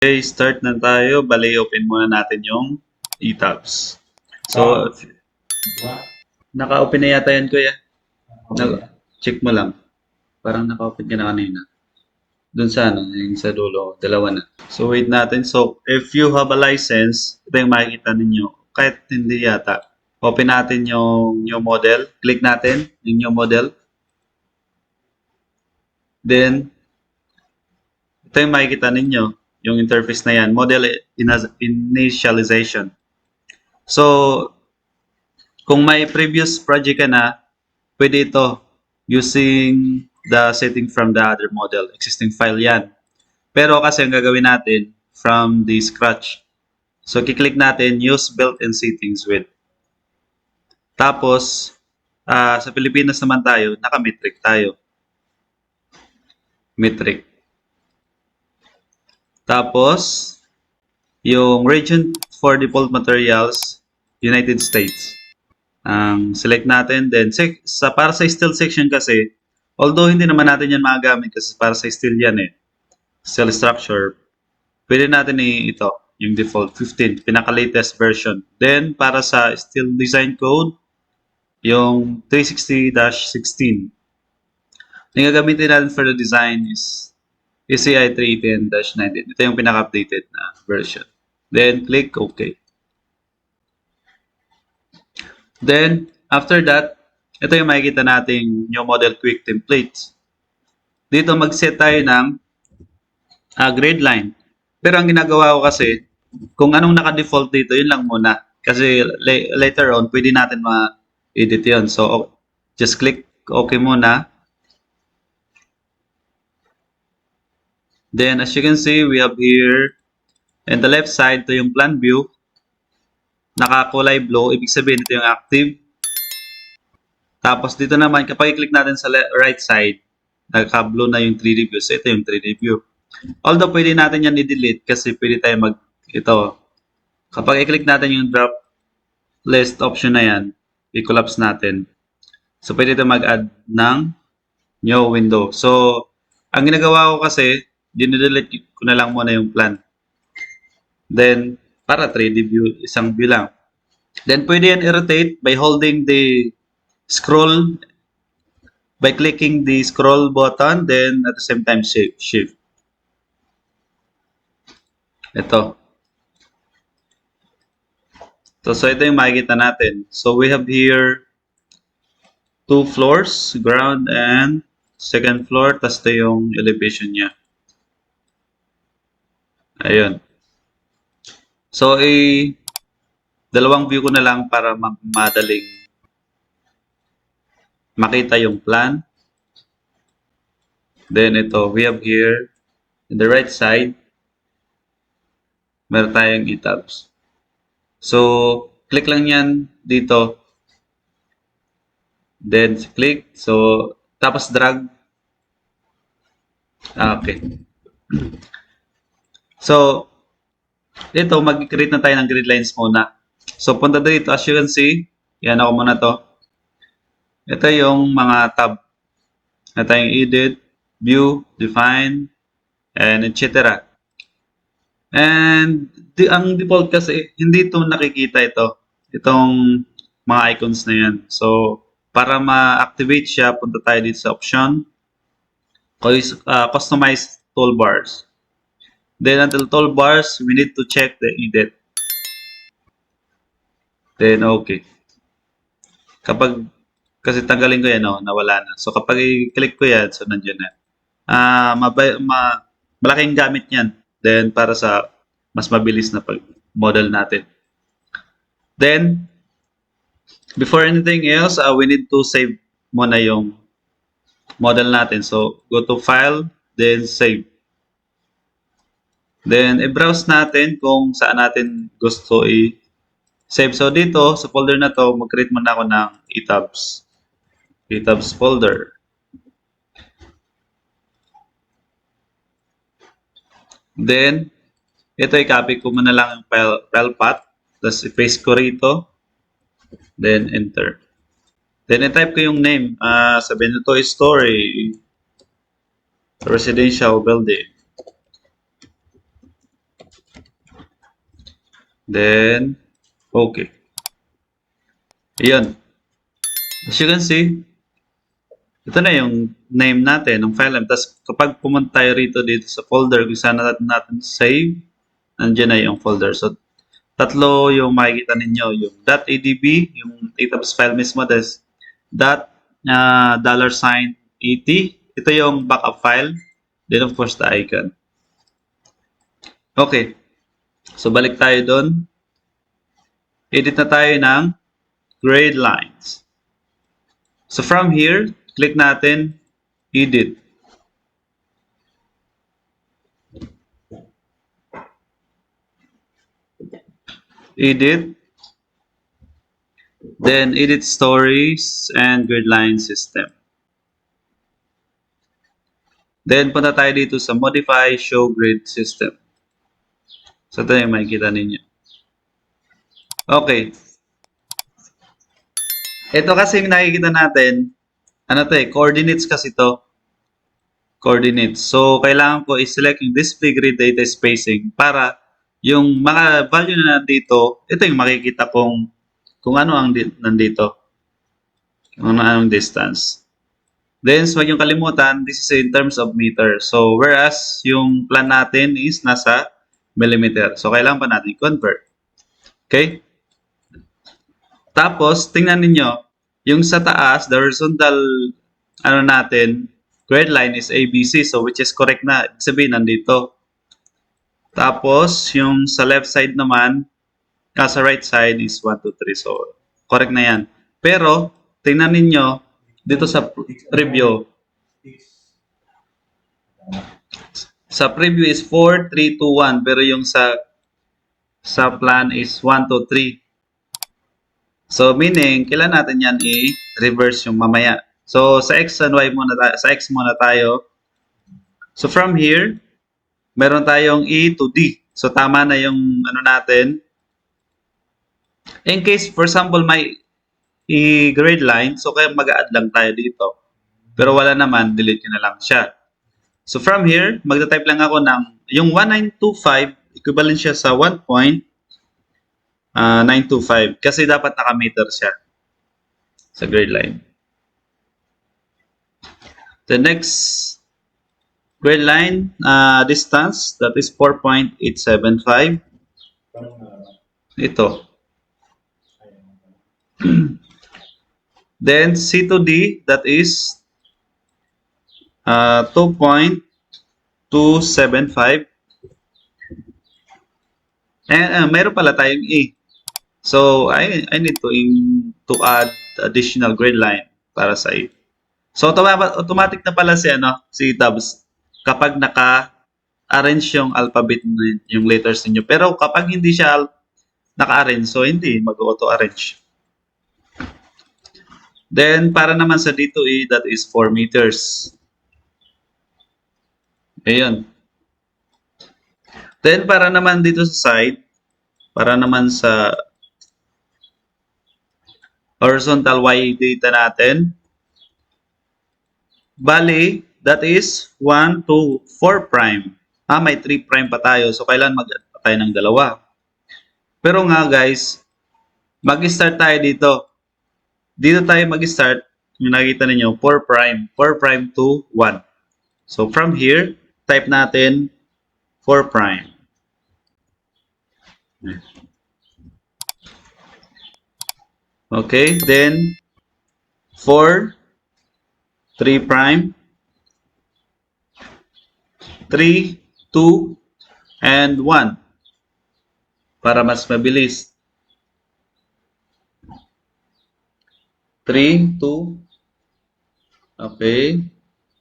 Okay, start na tayo. Bali, open muna natin yung eTabs. So, naka-open na yata yan, kuya. Check mo lang. Parang naka-open ka na kanina. Doon sa yung sa dulo, dalawa na. So, wait natin. So, if you have a license, ito yung makikita ninyo. Kahit hindi yata. Open natin yung new model. Click natin yung new model. Then, ito yung makikita ninyo. Yung interface na yan. Model initialization. So, kung may previous project ka na, pwede ito using the setting from the other model. Existing file yan. Pero kasi ang gagawin natin from the scratch. So, kiklik natin use built-in settings with. Tapos, sa Pilipinas naman tayo, naka-metric tayo. Metric. Tapos, yung region for default materials, United States. Select natin. Then, para sa steel section kasi, although hindi naman natin yan magagamit kasi para sa steel yan eh. Steel structure. Pwede natin ito, yung default 15, pinaka-latest version. Then, para sa steel design code, yung 360-16. Yung gagamitin natin for the design is ECI 310-19. Ito yung pinaka-updated na version. Then, click OK. Then, after that, ito yung makikita nating new model quick templates. Dito mag-set tayo ng grid line. Pero ang ginagawa ko kasi, kung anong naka-default dito, yun lang muna. Kasi later on, pwede natin ma-edit yun. So, just click OK muna. Then, as you can see, we have here, in the left side, ito yung plan view. Nakakulay blue, ibig sabihin ito yung active. Tapos dito naman, kapag i-click natin sa right side, naka-blue na yung 3D view. So, ito yung 3D view. Although, pwede natin yan i-delete kasi pwede tayo ito. Kapag i-click natin yung drop list option na yan, i-collapse natin. So, pwede ito mag-add ng new window. So, ang ginagawa ko kasi, dinidelete ko na lang muna yung plan. Then, para 3D view, isang view lang. Then, pwede yan i-rotate by holding the scroll, by clicking the scroll button, then at the same time, shift. Ito. So ito yung makikita natin. So, we have here 2 floors, ground and second floor, tas ito yung elevation niya. Ayun. So, dalawang view ko na lang para madaling makita yung plan. Then, ito, we have here, in the right side, meron tayong eTabs. So, click lang yan dito. Then, click. So, tapos drag. Okay. So, dito, mag-create na tayo ng grid lines muna. So, punta dito. As you can see, yan ako muna to. Ito yung mga tab. Ito yung edit, view, define, and etc. And, ang default kasi, hindi ito nakikita ito. Itong mga icons na yan. So, para ma-activate siya, punta tayo dito sa option. Customize toolbars. Then, until toolbars, we need to check the edit. Then, okay. Kasi tanggalin ko yan, nawala na. So, kapag i-click ko yan, so nandiyan na. Malaking gamit yan. Then, para sa mas mabilis na pag-model natin. Then, before anything else, we need to save muna yung model natin. So, go to File, then Save. Then, i-browse natin kung saan natin gusto i-save. So, dito, sa folder na to, mag-create muna ako ng eTabs. eTabs folder. Then, ito i-copy ko muna lang yung file path. Tapos, i-paste ko rito. Then, enter. Then, i-type ko yung name. Sabihin nito is story. Residential building. Then, okay. Ayan. As you can see, ito na yung name natin ng file name. Tapos kapag pumunta tayo rito dito sa folder, kung saan natin save, nandiyan na yung folder. So, tatlo yung makikita ninyo. Yung .adb, yung database file mismo. Tapos $$ET. Ito yung backup file. Then of course the icon. Okay. So, balik tayo doon. Edit na tayo ng grade lines. So, from here, click natin edit. Edit. Then edit stories and grid line system. Then punta tayo dito sa modify show grid system. So ito yung makikita ninyo. Okay. Ito kasi yung nakikita natin, ano to coordinates kasi to. Coordinates. So kailangan ko i-select yung display grid data spacing para yung mga value na nandito, ito yung makikita kung ano ang nandito. Kung ano ang distance. Then, huwag yung kalimutan, this is in terms of meter. So, whereas yung plan natin is nasa millimeter. So, kailangan pa natin convert. Okay? Tapos, tingnan ninyo, yung sa taas, the horizontal, ano natin, grade line is ABC. So, which is correct na. Ibig sabihin, nandito. Tapos, yung sa left side naman, sa right side is 1, 2, 3. So, correct na yan. Pero, tingnan ninyo, dito sa preview. Sa preview is 4, 3, 2, 1. Pero yung sa plan is 1, 2, 3. So, meaning, kailan natin yan i-reverse yung mamaya. So, sa X and Y muna tayo. Sa X muna tayo. So, from here, meron tayong E to D. So, tama na yung ano natin. In case, for example, may i-grade line, so kaya mag-add lang tayo dito. Pero wala naman, delete nyo na lang siya. So from here, magta-type lang ako ng, yung 1925, equivalent siya sa 1.925 kasi dapat naka-meter siya sa grade line. The next grade line distance, that is 4.875. Ito. Then C to D, that is 2.275. And meron pala tayong E. So I need to add additional grade line para sa E. So automatic na pala si tabs kapag naka-arrange yung alphabet yung letters niyo. Pero kapag hindi siya naka-arrange, so hindi mag-auto-arrange. Then, para naman sa D2E, that is 4 meters. Ayan. Then, para naman dito sa side, para naman sa horizontal Y data natin, bali, that is 1 to 4 prime. May 3 prime pa tayo, so kailan mag-add pa tayo ng dalawa. Pero nga guys, mag-start tayo dito. Dito tayo mag-start, yung nakikita ninyo, 4 prime. 4 prime to 1. So, from here, type natin 4 prime. Okay, then 4, 3 prime, 3, 2, and 1. Para mas mabilis. 3, 2, okay,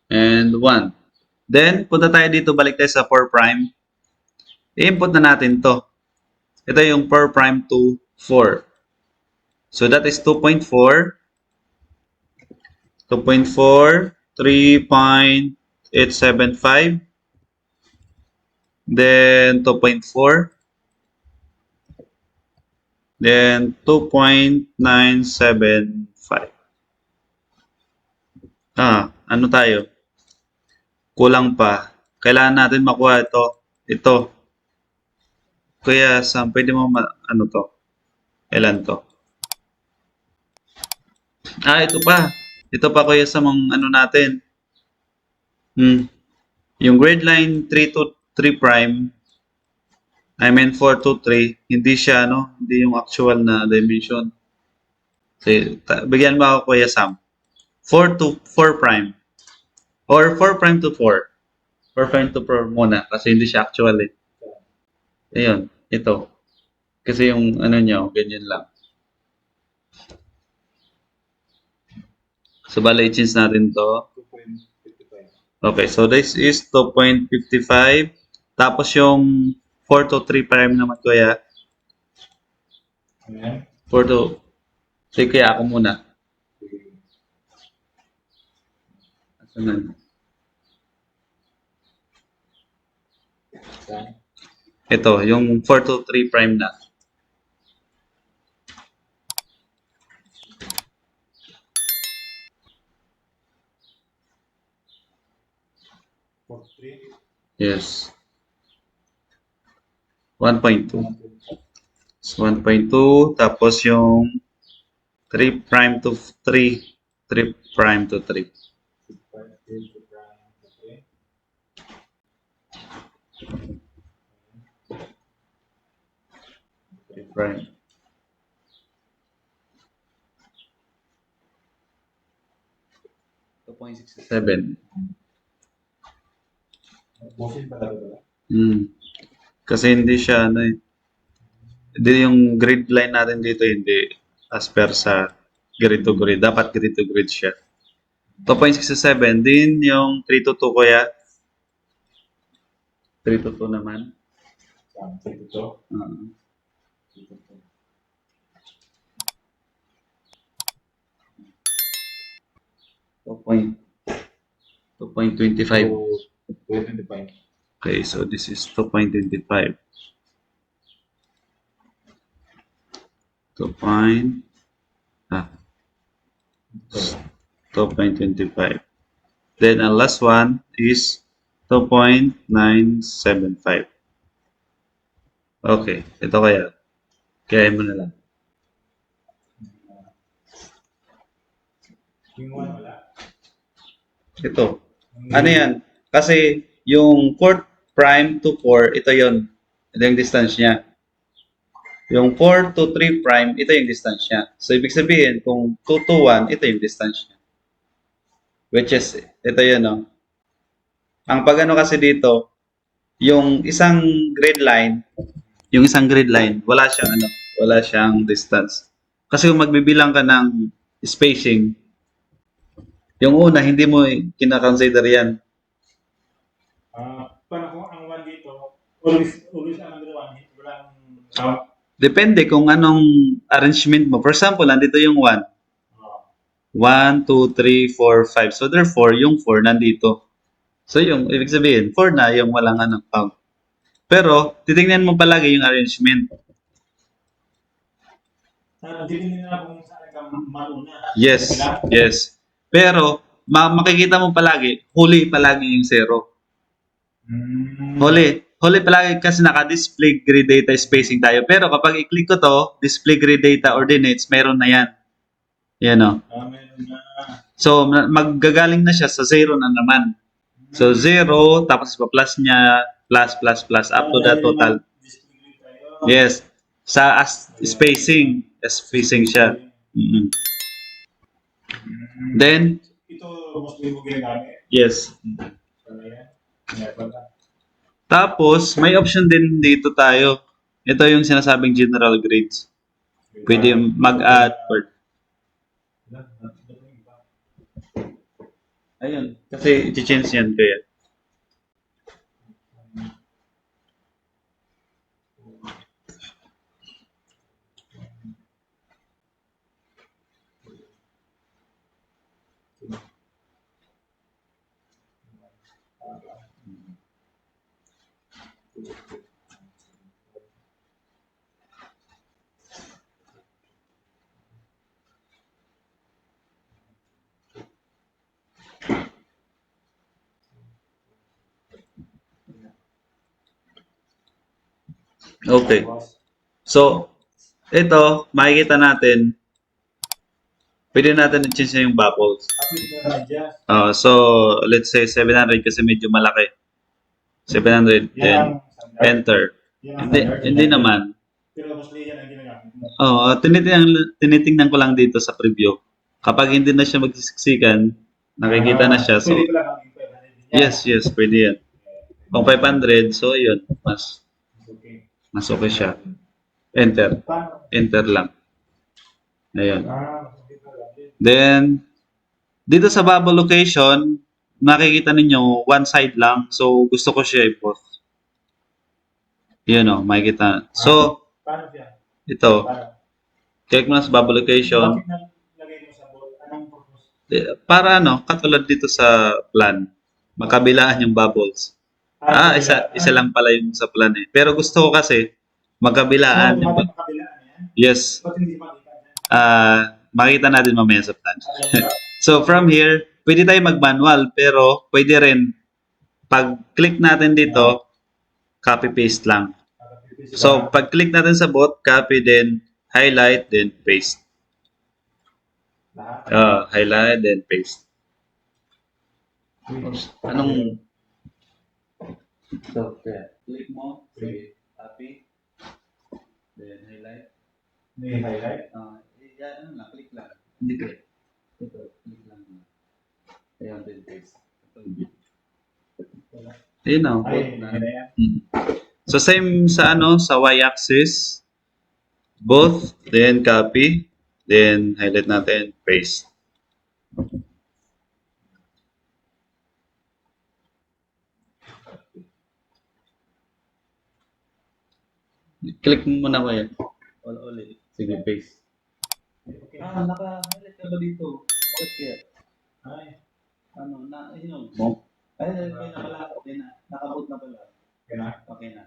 and 1. Then, punta tayo dito, balik tayo sa 4 prime. I-input na natin to. Ito yung 4 prime to 4. So, that is 2.4. 2.4, 3.875. Then, 2.4. Then, 2.975. Ano tayo? Kulang pa. Kailangan natin makuha ito. Ito. Kuya Sam, pwede mo ano to? Ilan to? Ito pa. Ito pa Kuya Sam ang ano natin. Hmm. Yung grade line 3 to 3 prime, I mean 4 to 3, hindi siya ano, hindi yung actual na dimension. So, bigyan mo ako Kuya Sam. 4 to 4 prime. Or 4 prime to 4. 4 prime to 4 muna kasi hindi siya actual eh. Ayun, ito. Kasi yung ano niya, ganyan lang. So, bala i-change natin to. 2.55. Okay, so this is 2.55. Tapos yung 4 to 3 prime naman kuya. Ayan. 4 to... Sige kaya ako muna. Asan na? Saan? Ito, yung 4 to 3 prime na. For 3. Yes. 1.2. So, 1.2. Tapos yung 3 prime to 3. 3 prime to 3. 3 prime. Ito 2.67. Busin pala ito. Kasi hindi siya ano eh. Hindi yung grid line natin dito hindi as per sa grid to grid. Dapat grid to grid siya. 2.67 din yung 3 to 2 kuya. 3 to 2 naman. Saan? Ito. Uh, 2.25. 2.25. Okay, so this is 2.25. 2 point, ah, 2.25. Then ang last one is 2.975. Okay, ito kaya. Kaya mo na lang. Yung 1 wala. Ito. Ano yan? Kasi yung 4 prime to 4, ito yon. Ito yung distance niya. Yung 4 to 3 prime, ito yung distance niya. So, ibig sabihin, kung 2 to 1, ito yung distance niya. Which is, ito yun, no? Ang pagano kasi dito, yung isang grid line, wala siyang distance. Kasi kung magbibilang ka ng spacing, yung una, hindi mo kina-consider yan. Paano kung ang 1 dito, always ang number 1, walang count? Depende kung anong arrangement mo. For example, nandito yung 1. 1, 2, 3, 4, 5. So therefore, yung 4 nandito. So yung, ibig sabihin, 4 na yung walang anong count. Pero, titingnan mo palagi yung arrangement. Titingnan na kung saan ka mauna. Yes, yes. Pero, makikita mo palagi, huli palagi yung 0. Huli palagi kasi naka-display grid data spacing tayo. Pero kapag i-click ko to, display grid data ordinates, meron na yan. Yan o. Meron na. So, maggagaling na siya sa 0 na naman. So, 0, tapos pa-plus niya, plus, up to the total. Yes. Sa spacing. Spacing siya. Then, ito mostly mo ginagamit. yes. So, ayan. Meron na. Tapos, may option din dito tayo. Ito yung sinasabing general grades. Pwede mag-add or... Ayun. Kasi i-change yan kaya. Okay. Tapos, So, ito, makikita natin, pwede natin i-change yung bubbles. update mo na adjust. So, let's say 700 kasi medyo malaki. 700, Yan then ang standard. enter. Yan ang Hindi, standard. hindi naman. Pero mostly yan ang ginagamit mo. Tinitingnan ko lang dito sa preview. Kapag hindi na siya magsisiksikan, nakikita na siya. So, Pwede ko lang ang 500 din yan. yes, pwede yan. Kung 500, so yun, Okay. mas okay siya. Enter. Paano? Enter lang. Ayan. Okay pa lang din. Then, dito sa bubble location, nakikita ninyo, one side lang. So, gusto ko siya i-post. Yun o, makikita. So, Paano siya? ito. Paano? Check mo na sa bubble location. Bakit nalagay mo sa board? Anong purpose? Para katulad dito sa plan. Makabilaan yung bubbles. Isa lang pala yung sa plan eh. Pero gusto ko kasi, magkabilaan yung Bakit makabilaan yan? yes. Ba't hindi makita yan? Makita natin mamaya sa plan. Ayan ba? So, from here, pwede tayo mag-manual, pero pwede rin, pag-click natin dito, copy-paste lang. So, pag-click natin sa bot, copy, then highlight, then paste. Lahat. Highlight, then paste. Anong... So, click mo, sige, copy, then highlight. May highlight? Ano lang, click lang. Hindi click. Ito, click lang. Ayan, then paste. Ayun na, Ay, both na. hindi na yan. So same sa sa y-axis, both, then copy, then highlight natin, paste. Click mo muna ko yan. Ulit. Sige, paste. Okay. Naka-highlight ka ba dito? Bakit kaya? Ay, Hinog mo? Ay, nakalako. Okay na. Nakaboot na pala. okay na. Okay na.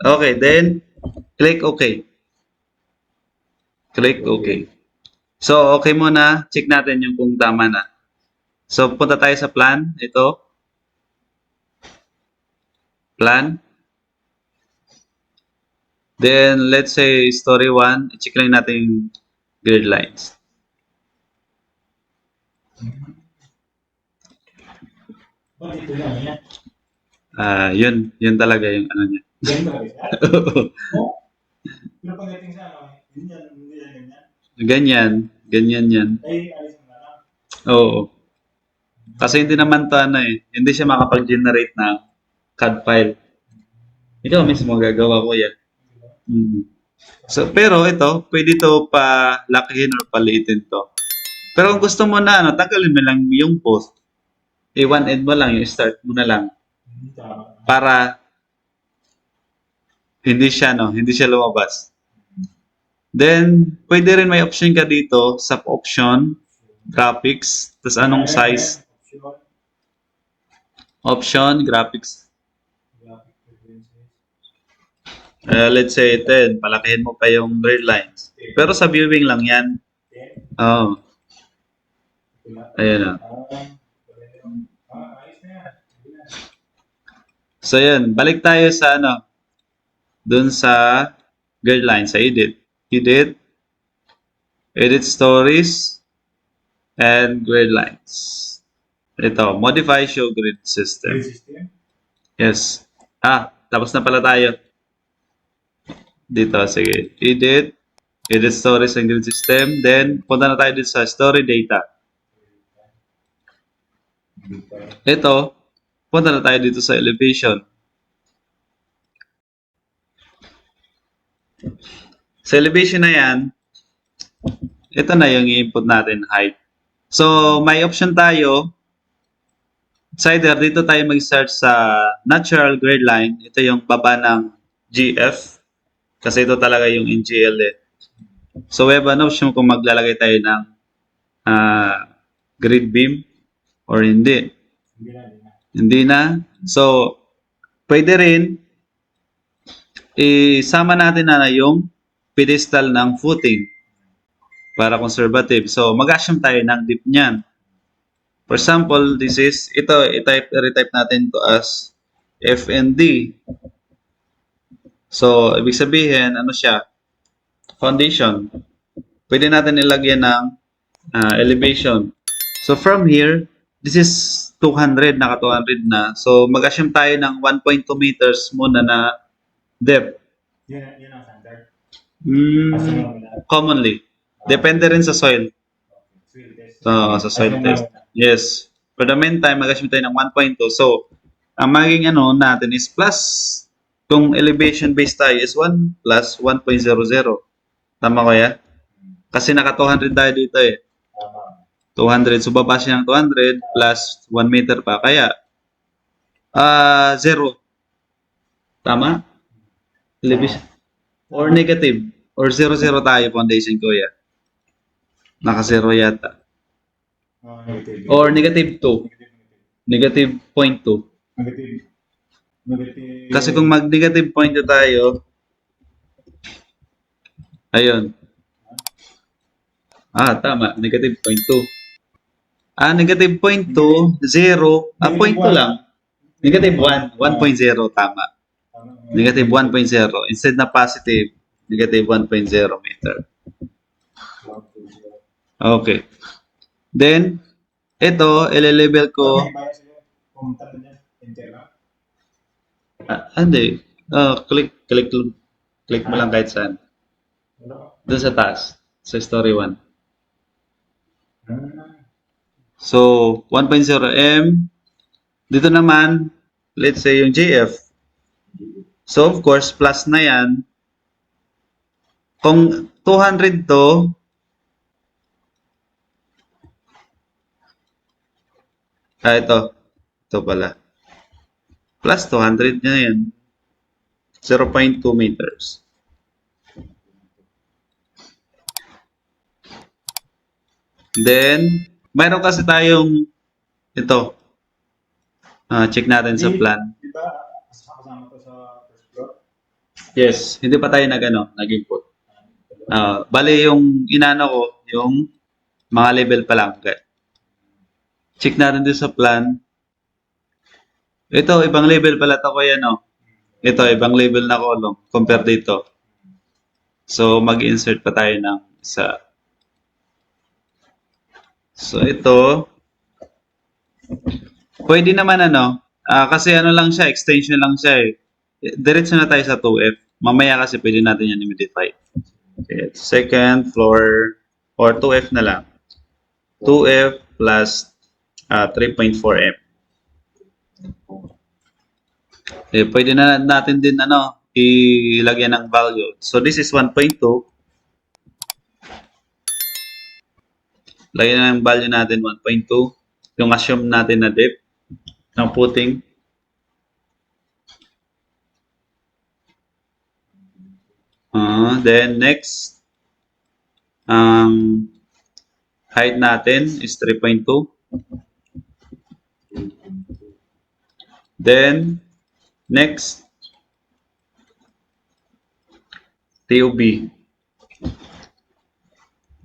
Okay, then, click OK. Click OK. So, okay muna. Check natin yung kung tama na. So, punta tayo sa plan. Ito. Plan. Then, let's say, story 1. I-check lang natin yung grid lines. Ba't ito lang yan? Yun talaga yung ano niya. Ganun ba siya? Oh? Pero pagdating sa hindi yan ganyan. Ganyan yan. Ay, alis mo na lang. Oo. Kasi hindi naman to hindi siya makapag-generate ng CAD file. Ikaw mismo gagawa ko yan. So, pero ito, pwede to pa lakihin or paliitin to. Pero kung gusto mo na, tanggalin mo lang yung post. I-one-end mo lang, yung start mo na lang. Tama. Para hindi siya lumabas. Then, pwede rin may option ka dito, sub-option, graphics, tapos anong size? Option, graphics. Let's say 10, palakihin mo pa yung grid lines. Pero sa viewing lang yan. Oo. Ayan na. Ayos na yan. So, yan. Balik tayo sa dun sa grid lines, sa edit. Edit stories, and grid lines. Ito, modify show grid system. Grid system? Yes. Tapos na pala tayo. Dito, sige. Edit stories and grid system. Then, punta na tayo dito sa story data. Ito, punta na tayo dito sa elevation. Sa elevation na yan, ito na yung i-input natin, height. So, may option tayo. It's either dito tayo mag-search sa natural grade line. Ito yung baba ng GF. Kasi ito talaga yung NGL eh. So, we have an option kung maglalagay tayo ng grid beam or hindi. Hindi na. So, pwede rin isama natin na yung pedestal ng footing para conservative. So, mag-assume tayo ng dip niyan. For example, this is, retype natin to as FND. So, ibig sabihin, ano siya? Foundation. Pwede natin ilagyan ng elevation. So, from here, this is 200, naka 200 na. So, mag-assume tayo ng 1.2 meters muna na depth. Yun ang standard. Commonly. Depende rin sa soil. Soil test. Sa soil test. Yes. For the meantime, mag-assume tayo ng 1.2. So, ang magiging ano natin is plus, kung elevation base tayo is 1 plus 1.00. Tama ko ya? Kasi naka 200 tayo dito eh. Tama. 200. So, baba siya ng 200 plus 1 meter pa. Kaya, 0. Tama? Elevation. Or negative. Or 0, 0 tayo, foundation ko ya. Naka 0 yata. Negative. Or negative 2. Negative 0.2. Negative. Kasi kung mag-negative 0.2 tayo, ayun. Tama. Negative 0.2. Negative 0.2, 0, 0.2 lang. Negative 1, 1.0, tama. Negative 1.0. Instead na positive, negative 1.0 meter. Okay. Then, ito, ile-label ko. Hindi. Click mo lang kahit saan. Doon sa taas, sa story 1. So, 1.0 M. Dito naman, let's say yung JF. So, of course, plus na yan. Kung 200 to, ito. Ito pala. Plus 200 na yan. 0.2 meters. Then, mayroon kasi tayong ito. Check natin sa plan. Diba, kasama to sa first floor? Yes, hindi pa tayo nag-input. Bali yung inano ko, yung mga level pa lang. Okay. Check natin din sa plan. Ito, ibang level pala ito kuya, no? Ito, ibang level na column compare dito. So, mag-insert pa tayo ng isa. So, ito, pwede naman kasi lang siya, extension lang siya eh. Diretso na tayo sa 2F. Mamaya kasi pwede natin yan i-modify. Okay, second floor or 2F na lang. 2F plus 3.4M. Okay, pwede na natin din ilagyan ng value. So this is 1.2. Lagyan na ng value natin 1.2. Yung assume natin na depth ng footing. Then next, height natin is 3.2. Then next, TOB.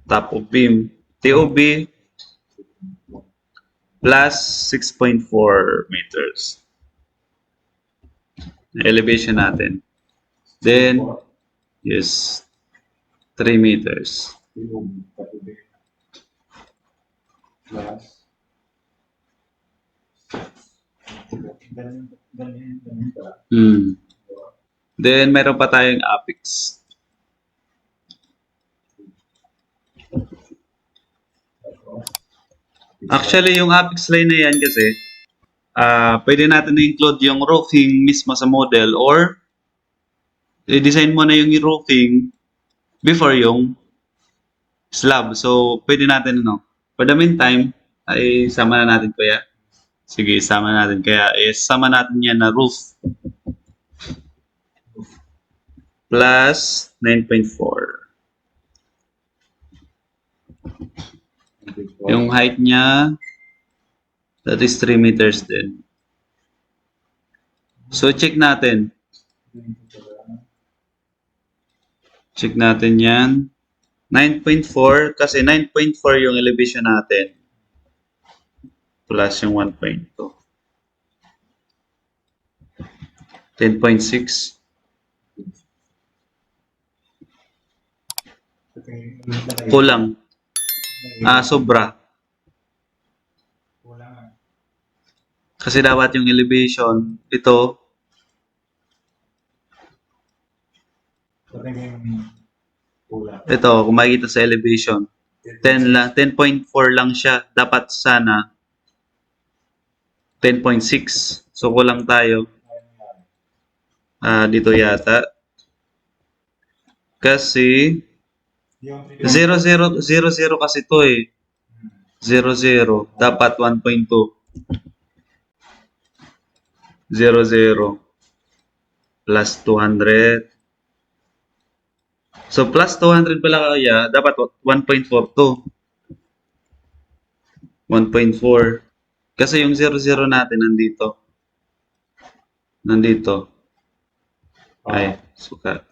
Top of beam. TOB plus 6.4 meters. Elevation natin. Then, yes, 3 meters. Plus. Ganyan pala. Then, meron pa tayong apex. Actually, yung apex line na yan kasi, pwede natin i-include yung roofing mismo sa model or i-design mo na yung roofing before yung slab. So, pwede natin, for the meantime, ay sama na natin kuya. Sige, sama natin. Kaya, sama natin yan na roof. Plus 9.4. Yung height niya, that is 3 meters din. So, check natin. Check natin yan. 9.4, kasi 9.4 yung elevation natin. Plus yung 1.2. 10.6. Kulang. Sobra. Kulang. Kasi dapat yung elevation, ito, Kulang. ito, kung makikita sa elevation, 10 lang, 10.4 lang siya. Dapat sana 10.6. So, kulang tayo. Dito yata. Kasi, 0, 0 kasi to eh. 0, 0. Dapat 1.2. 0, 0. Plus 200. So, plus 200 pala kaya, dapat 1.4 to. 1.4. Kasi yung 0, 0 natin nandito. Nandito. Ay, suka.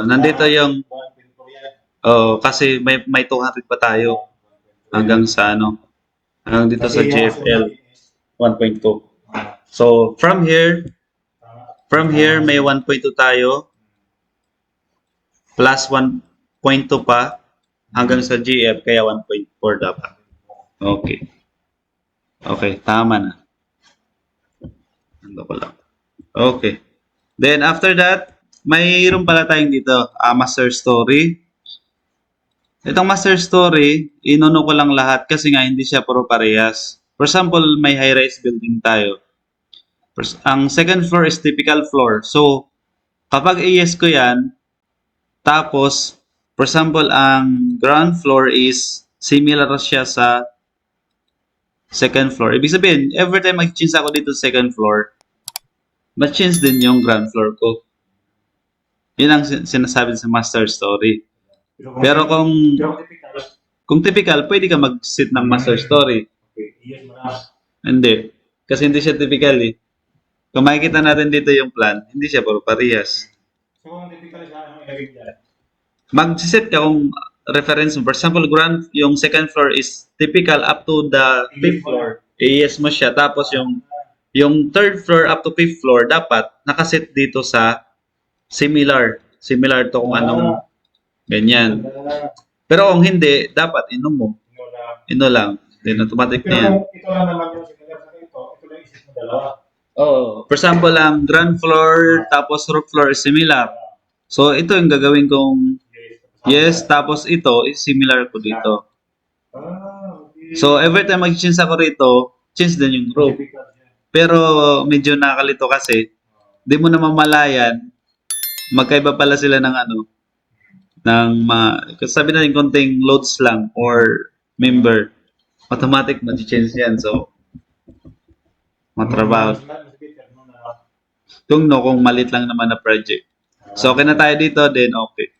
Nandito yung kasi may 200 pa tayo hanggang sa hanggang dito sa GFL 1.2. So from here may 1.2 tayo plus 1.2 pa hanggang sa GF kaya 1.4 dapat. Okay. Okay, tama na. Ando ko lang. Okay. Then after that, mayroon pala tayong dito, master story. Itong master story, inuno ko lang lahat kasi nga hindi siya puro parehas. For example, may high-rise building tayo. Ang second floor is typical floor. So, kapag i-yes ko yan, tapos, for example, ang ground floor is similar siya sa second floor. Ibig sabihin, every time mag-change ako dito sa second floor, ma-change din yung ground floor ko. Yun ang sinasabi sa master story. Pero kung typical, pwede ka mag-sit ng master story. Hindi. Kasi hindi siya typical eh. Kung makikita natin dito yung plan, hindi siya puro parehas. So, kung typical siya, ano ilagay dyan? Mag-sit ka kung reference mo. For example, yung second floor is typical up to the fifth floor. I-yes mo siya. Tapos yung third floor up to fifth floor, dapat nakasit dito sa similar. Similar to kung anong ganyan. Pero kung hindi, dapat inom mo. Ino lang. Then automatic na yan. Ito lang naman yung similar sa ito. Ito lang isip mo dalawa. For example, ang ground floor tapos roof floor is similar. So, ito yung gagawin kong yes, tapos ito is similar ko dito. Okay. So, every time mag-change ako rito, change din yung roof. Pero medyo nakalito kasi, di mo na mamalayan, magkaiba pala sila ng sabi natin konting loads lang or member. Automatic mag-change yan. So, matrabaho. Kung malit lang naman na project. So, okay na tayo dito, then okay.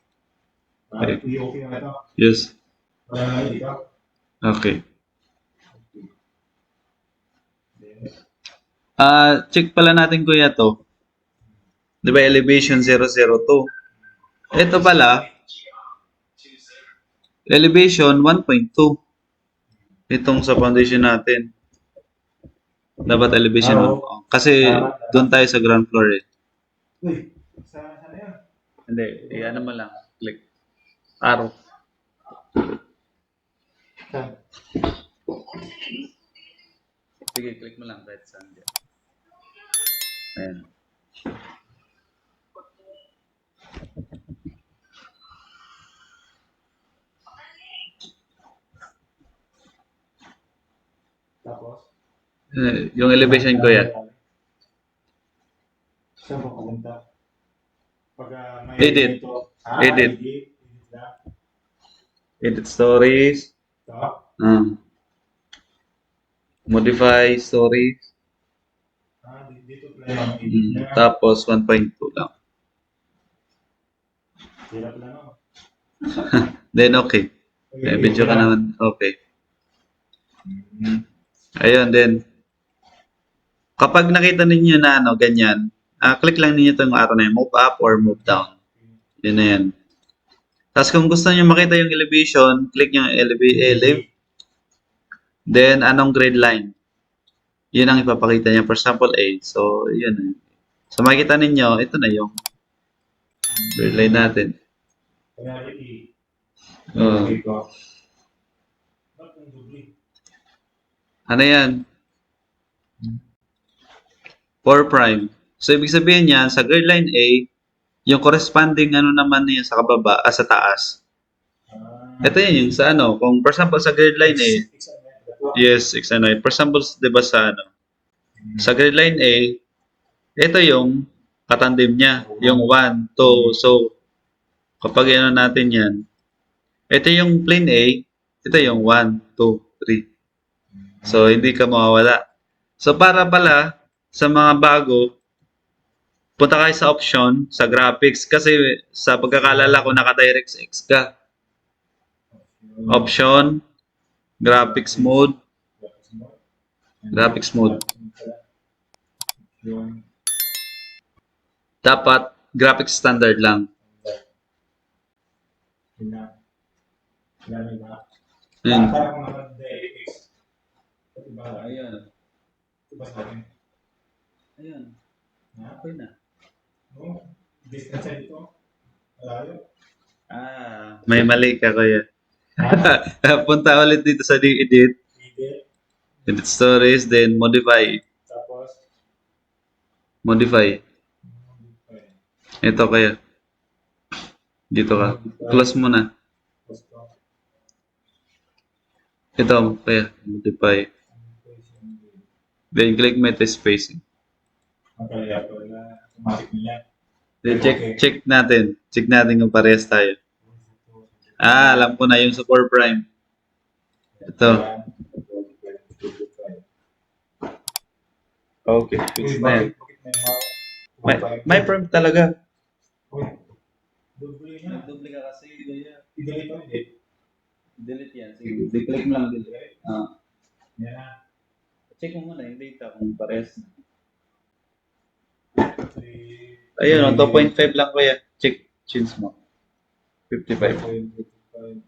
Okay. Yes. Okay. Check pala natin kuya to. Di ba elevation 002? Ito pala, elevation 1.2. Itong sa foundation natin. Dapat elevation 1. Kasi doon tayo sa ground floor eh. Uy, saan yan? Hindi, ano mo lang. Click. Arrow. Sige, click mo lang kahit saan dyan. Ayan. Tapos? Yung elevation ko yan. Saan mo pumunta? Pag may Edit. Edit. Edit stories. Modify stories. Dito pala yung edit. Tapos 1.2 lang. Hirap lang ako. Then okay. Video ka naman. Okay. Ayun, then kapag nakita ninyo na ganyan, click lang ninyo itong arrow na yun, move up or move down. Yun na yan. Tapos kung gusto niyo makita yung elevation, click nyo elevate. Then, anong grade line? Yun ang ipapakita niya. For example, A. So, yun. So, makikita ninyo, ito na yung grid line natin. Kunyari, E. Oh. Okay ko. Ba't ang dubli? Ano yan? 4 prime. So, ibig sabihin niyan, sa grid line A, yung corresponding ano naman niya sa kababa, sa taas. Ito yan yung sa ano, kung for example sa grid line A, yes, X and Y. For example, di ba sa ano, sa grid line A, ito yung katandem niya, yung 1, 2. So, kapag ano natin yan, ito yung plane A, ito yung 1, 2, 3. So, hindi ka mawawala. So, para pala, sa mga bago, punta kayo sa option, sa graphics, kasi sa pagkakalala ko, naka-DirectX ka. Option, graphics mode, graphics mode. Dapat, graphics standard lang. Ayun. Parang naka-DirectX. Ayan. Diba sa akin? Ayan. Okay na. No? Distance sa dito? Malayo? May mali ka, kuya. Punta ulit dito sa edit. Edit stories, then modify. Tapos? Modify. Ito kaya. Dito ka. Close mo na. Ito kaya. Modify. Then click meta spacing. Okay, wala. Automatic niya. Then check natin. Check natin kung parehas tayo. Alam ko na yung sa 4 prime. Ito. Okay, fix na yan. May prime talaga. Double niya. Double ka kasi. I-delete mo, hindi? Delete yan. Sige, click mo lang delete. Yan na. Check mo muna yung data kung parehas na. 3. Ayun, 2.5 lang kuya. Check. Change mo. 55. 5.55.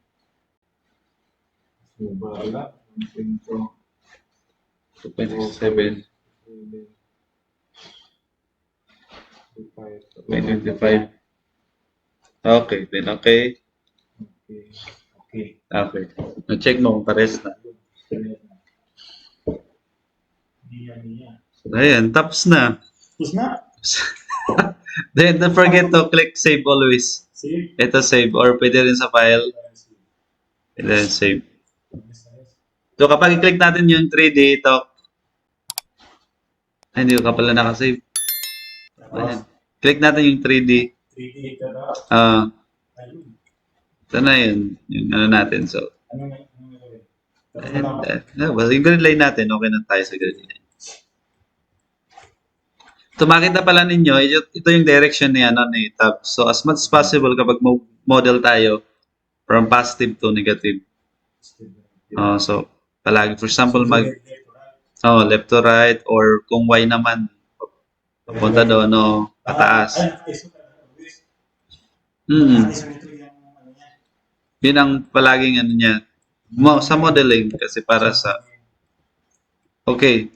So, bala. 2.67. 2.55. 2.25. Okay, then okay. Okay. Okay. Na-check mo kung parehas na. Niya. Ayan, tapos na. Tapos na. Then, don't forget to click save always. Save. Ito save or pwede rin sa file. Pwede rin save. So, kapag i-click natin yung 3D, ito. Ay, hindi ka pala nakasave. Ayan. Click natin yung 3D. 3D ito na. Ayun. Ito na yun. Yung ano natin. So, Ano na gawin? well, yung grid line natin, okay na tayo sa grid line. So, makita pala ninyo, ito yung direction ni, ni tab. So, as much as possible, kapag model tayo, from positive to negative. So, palagi, for example, left to right, or kung Y naman, papunta doon, pataas. Yun ang palaging niya. Sa modeling, kasi para sa... Okay.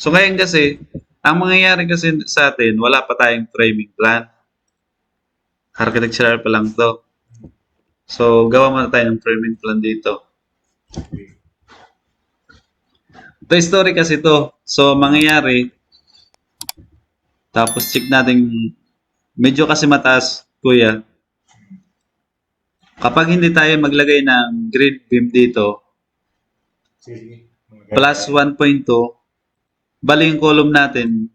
So, ngayon kasi, ang mangyayari kasi sa atin, wala pa tayong framing plan. Architectural pa lang to. So, gawa muna tayo ng framing plan dito. Ito story kasi to. So, mangyayari, tapos check natin, medyo kasi mataas, kuya. Kapag hindi tayo maglagay ng grid beam dito, plus 1.2, bali yung column natin,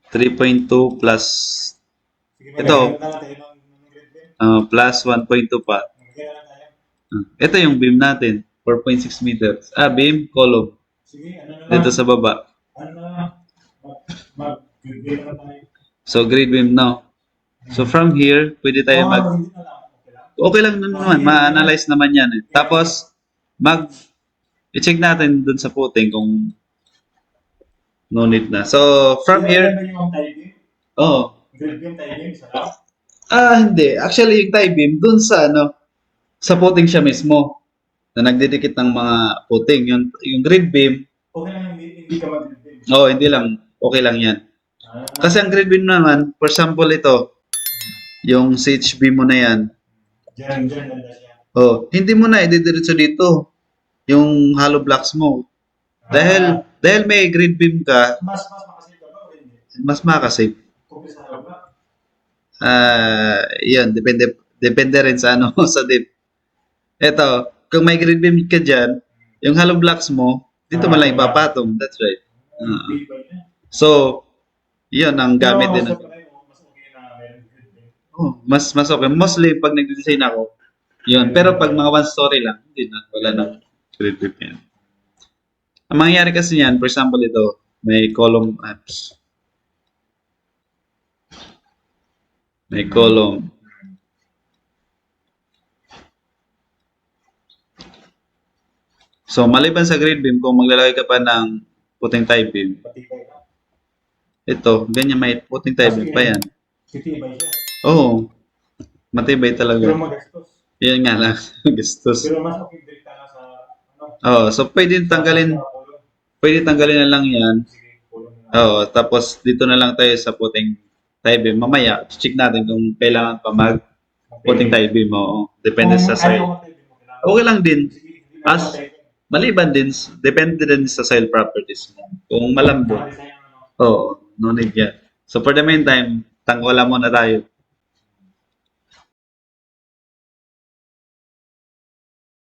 3.2 plus, ito, plus 1.2 pa. Ito yung beam natin, 4.6 meters. Beam, column. Dito sa baba. So, grid beam, no? So, from here, pwede tayo okay lang naman, ma-analyze naman yan. Tapos, i-check natin dun sa footing kung no need na. So, from here, hindi. Actually, yung tie beam, dun sa, sa footing siya mismo. na nagdidikit ng mga puting. Yung grid beam, Okay lang, hindi ka mag-build. hindi lang. Okay lang yan. Ah, Kasi ang grid beam naman, for example ito, yung CHB mo na yan, dyan ganda siya. hindi mo na ididiretso dito yung hollow blocks mo. Dahil may grid beam ka, Mas makasave ka ba o hindi? mas makasave. Kumpis sa harap ba? Yun, depende rin sa ano, sa dip. Ito, kung may grid beam ka dyan, yung hollow blocks mo, dito mo lang ipapatong. That's right. Build ba niya? So, yun ang gamit din. Pero, mas okay na meron build. Mas okay. Mostly, pag nag-design ako, yun. Pero pag mga one story lang, hindi na. Wala na grid beam yan. Ang mangyayari kasi yan, for example ito, may column apps. May column. So, maliban sa grid beam, kung maglalagay ka pa ng puting tie beam, Patibay ka. ito, ganyan may puting tie beam pa yan. Titibay siya. Oo. Matibay Pero talaga. magastos. Yan nga lang. Gastos. Pero mas okay direkta na sa ano. So pwede tanggalin na lang yan. Sige, kulong na. Tapos dito na lang tayo sa puting tie beam. Mamaya, check natin kung kailangan pa mag puting tie beam. Depende sa soil. Okay lang din. Maliban din, depende din sa soil properties mo. Kung malambot, no need yan. So for the meantime, tanggalan muna tayo.